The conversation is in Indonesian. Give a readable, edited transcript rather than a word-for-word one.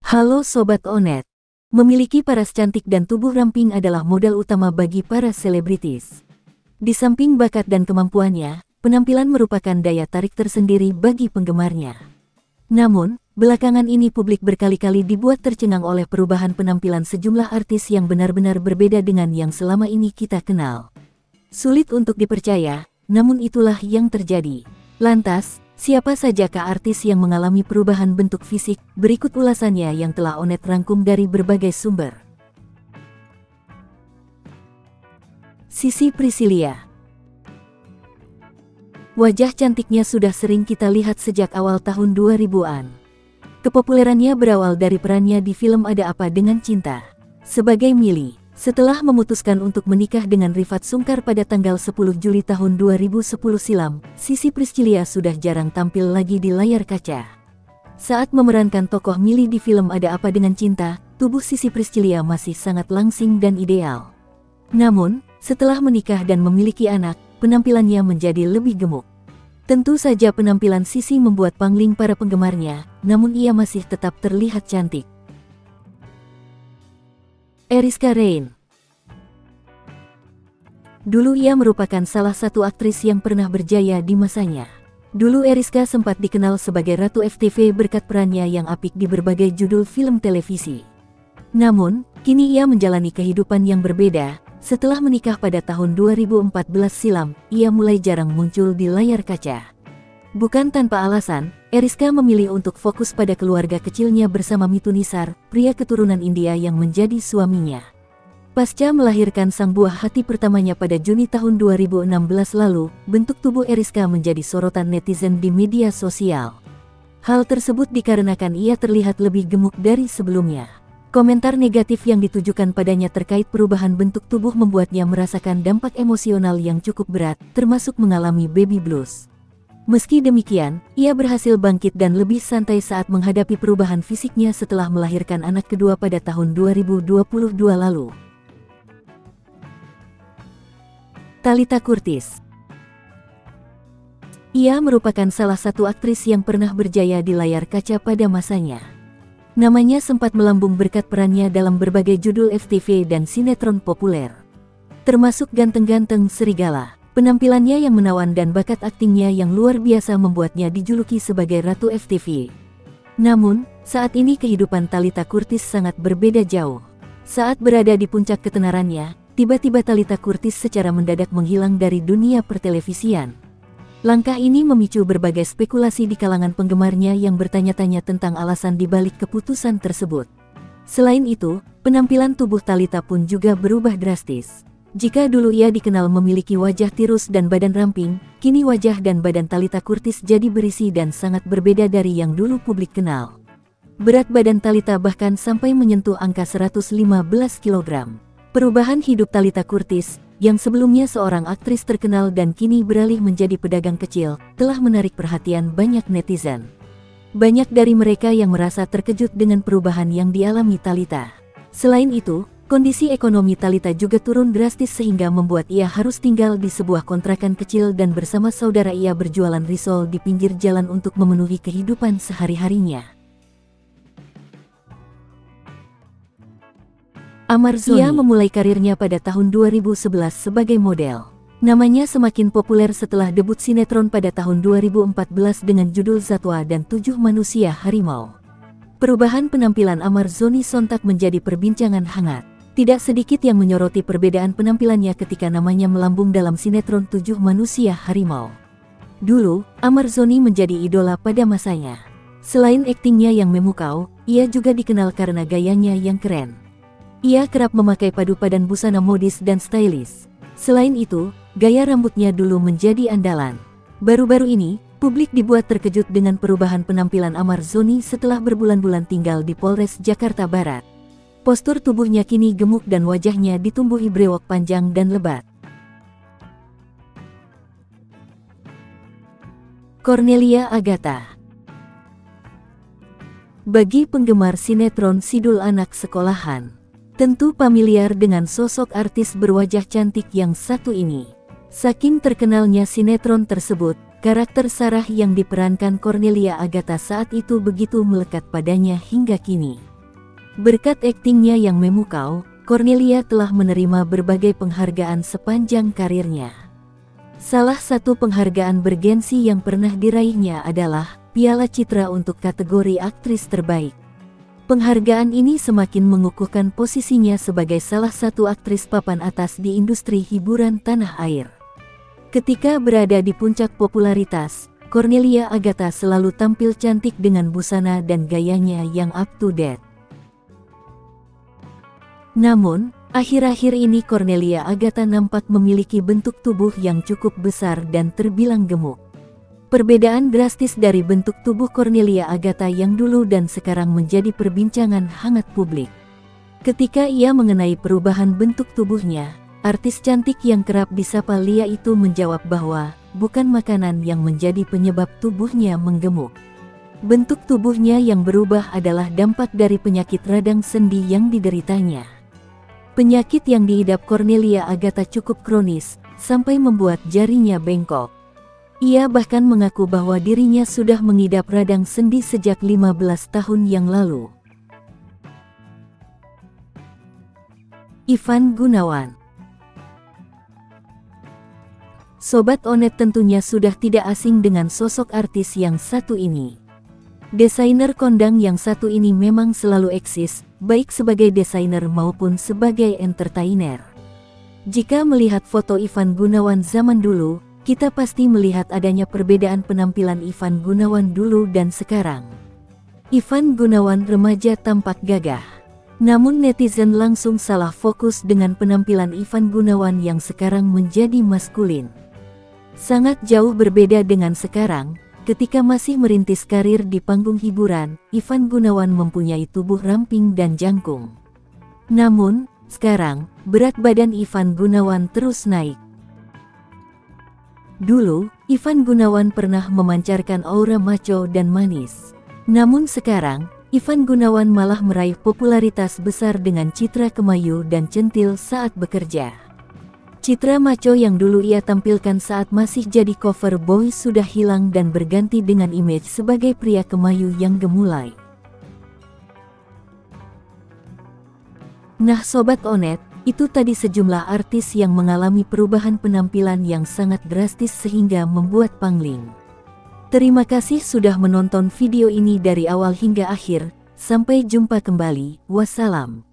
Halo Sobat Onet. Memiliki paras cantik dan tubuh ramping adalah modal utama bagi para selebritis. Di samping bakat dan kemampuannya, penampilan merupakan daya tarik tersendiri bagi penggemarnya. Namun, belakangan ini publik berkali-kali dibuat tercengang oleh perubahan penampilan sejumlah artis yang benar-benar berbeda dengan yang selama ini kita kenal. Sulit untuk dipercaya, namun itulah yang terjadi. Lantas, siapa sajakah artis yang mengalami perubahan bentuk fisik? Berikut ulasannya yang telah Onet rangkum dari berbagai sumber. Sissy Priscillia. Wajah cantiknya sudah sering kita lihat sejak awal tahun 2000-an. Kepopulerannya berawal dari perannya di film Ada Apa Dengan Cinta sebagai Millie. Setelah memutuskan untuk menikah dengan Rifat Sungkar pada tanggal 10 Juli tahun 2010 silam, Sissy Priscillia sudah jarang tampil lagi di layar kaca. Saat memerankan tokoh Millie di film Ada Apa Dengan Cinta, tubuh Sissy Priscillia masih sangat langsing dan ideal. Namun, setelah menikah dan memiliki anak, penampilannya menjadi lebih gemuk. Tentu saja penampilan Sissy membuat pangling para penggemarnya, namun ia masih tetap terlihat cantik. Eriska Rein. Dulu ia merupakan salah satu aktris yang pernah berjaya di masanya. Dulu Eriska sempat dikenal sebagai Ratu FTV berkat perannya yang apik di berbagai judul film televisi. Namun, kini ia menjalani kehidupan yang berbeda. Setelah menikah pada tahun 2014 silam, ia mulai jarang muncul di layar kaca. Bukan tanpa alasan, Eriska memilih untuk fokus pada keluarga kecilnya bersama Mithun Isar, pria keturunan India yang menjadi suaminya. Pasca melahirkan sang buah hati pertamanya pada Juni tahun 2016 lalu, bentuk tubuh Eriska menjadi sorotan netizen di media sosial. Hal tersebut dikarenakan ia terlihat lebih gemuk dari sebelumnya. Komentar negatif yang ditujukan padanya terkait perubahan bentuk tubuh membuatnya merasakan dampak emosional yang cukup berat, termasuk mengalami baby blues. Meski demikian, ia berhasil bangkit dan lebih santai saat menghadapi perubahan fisiknya setelah melahirkan anak kedua pada tahun 2022 lalu. Thalita Curtis. Ia merupakan salah satu aktris yang pernah berjaya di layar kaca pada masanya. Namanya sempat melambung berkat perannya dalam berbagai judul FTV dan sinetron populer, termasuk Ganteng-Ganteng Serigala. Penampilannya yang menawan dan bakat aktingnya yang luar biasa membuatnya dijuluki sebagai Ratu FTV. Namun, saat ini kehidupan Thalita Curtis sangat berbeda jauh. Saat berada di puncak ketenarannya, tiba-tiba Thalita Curtis secara mendadak menghilang dari dunia pertelevisian. Langkah ini memicu berbagai spekulasi di kalangan penggemarnya yang bertanya-tanya tentang alasan dibalik keputusan tersebut. Selain itu, penampilan tubuh Thalita pun juga berubah drastis. Jika dulu ia dikenal memiliki wajah tirus dan badan ramping, kini wajah dan badan Thalita Curtis jadi berisi dan sangat berbeda dari yang dulu publik kenal. Berat badan Thalita bahkan sampai menyentuh angka 115 kg. Perubahan hidup Thalita Curtis, yang sebelumnya seorang aktris terkenal dan kini beralih menjadi pedagang kecil, telah menarik perhatian banyak netizen. Banyak dari mereka yang merasa terkejut dengan perubahan yang dialami Thalita. Selain itu, kondisi ekonomi Thalita juga turun drastis sehingga membuat ia harus tinggal di sebuah kontrakan kecil dan bersama saudara ia berjualan risol di pinggir jalan untuk memenuhi kehidupan sehari-harinya. Amar Zoni. Ia memulai karirnya pada tahun 2011 sebagai model. Namanya semakin populer setelah debut sinetron pada tahun 2014 dengan judul Zatwa dan 7 Manusia Harimau. Perubahan penampilan Amar Zoni sontak menjadi perbincangan hangat. Tidak sedikit yang menyoroti perbedaan penampilannya ketika namanya melambung dalam sinetron 7 Manusia Harimau. Dulu, Amar Zoni menjadi idola pada masanya. Selain aktingnya yang memukau, ia juga dikenal karena gayanya yang keren. Ia kerap memakai padu padan busana modis dan stylish. Selain itu, gaya rambutnya dulu menjadi andalan. Baru-baru ini, publik dibuat terkejut dengan perubahan penampilan Amar Zoni setelah berbulan-bulan tinggal di Polres Jakarta Barat. Postur tubuhnya kini gemuk dan wajahnya ditumbuhi brewok panjang dan lebat. Cornelia Agatha. Bagi penggemar sinetron Sidul Anak Sekolahan, tentu familiar dengan sosok artis berwajah cantik yang satu ini. Saking terkenalnya sinetron tersebut, karakter Sarah yang diperankan Cornelia Agatha saat itu begitu melekat padanya hingga kini. Berkat aktingnya yang memukau, Cornelia telah menerima berbagai penghargaan sepanjang karirnya. Salah satu penghargaan bergensi yang pernah diraihnya adalah Piala Citra untuk kategori aktris terbaik. Penghargaan ini semakin mengukuhkan posisinya sebagai salah satu aktris papan atas di industri hiburan tanah air. Ketika berada di puncak popularitas, Cornelia Agatha selalu tampil cantik dengan busana dan gayanya yang up to date. Namun, akhir-akhir ini Cornelia Agatha nampak memiliki bentuk tubuh yang cukup besar dan terbilang gemuk. Perbedaan drastis dari bentuk tubuh Cornelia Agatha yang dulu dan sekarang menjadi perbincangan hangat publik. Ketika ia mengenai perubahan bentuk tubuhnya, artis cantik yang kerap disapa Lia itu menjawab bahwa bukan makanan yang menjadi penyebab tubuhnya menggemuk. Bentuk tubuhnya yang berubah adalah dampak dari penyakit radang sendi yang dideritanya. Penyakit yang diidap Cornelia Agatha cukup kronis, sampai membuat jarinya bengkok. Ia bahkan mengaku bahwa dirinya sudah mengidap radang sendi sejak 15 tahun yang lalu. Ivan Gunawan. Sobat Onet tentunya sudah tidak asing dengan sosok artis yang satu ini. Desainer kondang yang satu ini memang selalu eksis, baik sebagai desainer maupun sebagai entertainer. Jika melihat foto Ivan Gunawan zaman dulu, kita pasti melihat adanya perbedaan penampilan Ivan Gunawan dulu dan sekarang. Ivan Gunawan remaja tampak gagah. Namun netizen langsung salah fokus dengan penampilan Ivan Gunawan yang sekarang menjadi maskulin. Sangat jauh berbeda dengan sekarang. Ketika masih merintis karir di panggung hiburan, Ivan Gunawan mempunyai tubuh ramping dan jangkung. Namun, sekarang, berat badan Ivan Gunawan terus naik. Dulu, Ivan Gunawan pernah memancarkan aura macho dan manis. Namun sekarang, Ivan Gunawan malah meraih popularitas besar dengan citra kemayu dan centil saat bekerja. Citra macho yang dulu ia tampilkan saat masih jadi cover boy sudah hilang dan berganti dengan image sebagai pria kemayu yang gemulai. Nah Sobat Onet, itu tadi sejumlah artis yang mengalami perubahan penampilan yang sangat drastis sehingga membuat pangling. Terima kasih sudah menonton video ini dari awal hingga akhir, sampai jumpa kembali, wassalam.